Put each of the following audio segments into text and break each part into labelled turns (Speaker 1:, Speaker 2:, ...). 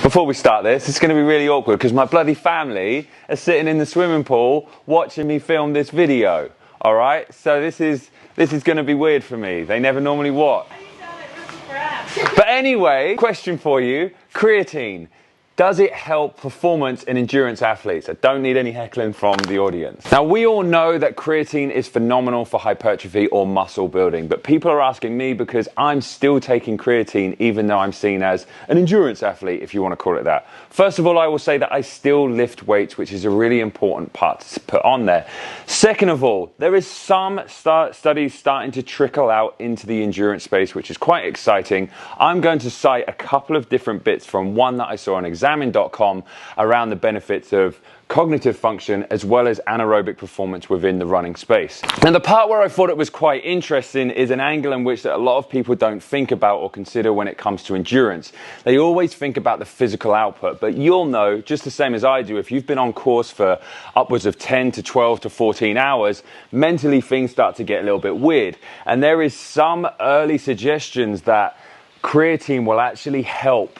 Speaker 1: Before we start this, it's going to be really awkward because my bloody family are sitting in the swimming pool watching me film this video. All right, so this is going to be weird for me. They never normally watch. But anyway, question for you: creatine. Does it help performance in endurance athletes? I don't need any heckling from the audience. Now, we all know that creatine is phenomenal for hypertrophy or muscle building, but people are asking me because I'm still taking creatine even though I'm seen as an endurance athlete, if you want to call it that. First of all, I will say that I still lift weights, which is a really important part to put on there. Second of all, there is some studies starting to trickle out into the endurance space, which is quite exciting. I'm going to cite a couple of different bits from one that I saw on Examine.com around the benefits of cognitive function as well as anaerobic performance within the running space. And the part where I thought it was quite interesting is an angle in which that a lot of people don't think about or consider when it comes to endurance. They always think about the physical output, but you'll know, just the same as I do, if you've been on course for upwards of 10 to 12 to 14 hours, mentally things start to get a little bit weird. And there is some early suggestions that creatine will actually help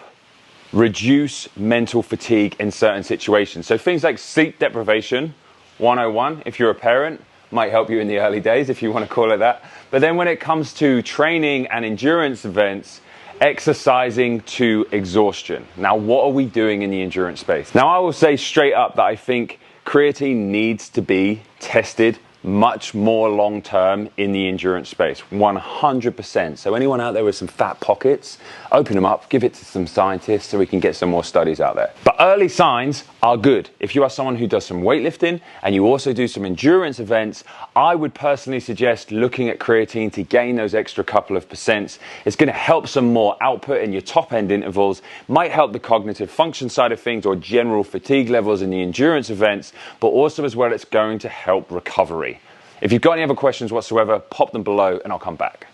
Speaker 1: reduce mental fatigue in certain situations. So things like sleep deprivation, 101, if you're a parent, might help you in the early days, if you want to call it that. But then when it comes to training and endurance events, exercising to exhaustion. Now, what are we doing in the endurance space? Now, I will say straight up that I think creatine needs to be tested much more long-term in the endurance space, 100%. So anyone out there with some fat pockets, open them up, give it to some scientists so we can get some more studies out there. But early signs are good. If you are someone who does some weightlifting and you also do some endurance events, I would personally suggest looking at creatine to gain those extra couple of percents. It's going to help some more output in your top end intervals, might help the cognitive function side of things or general fatigue levels in the endurance events, but also as well it's going to help recovery. If you've got any other questions whatsoever, pop them below and I'll come back.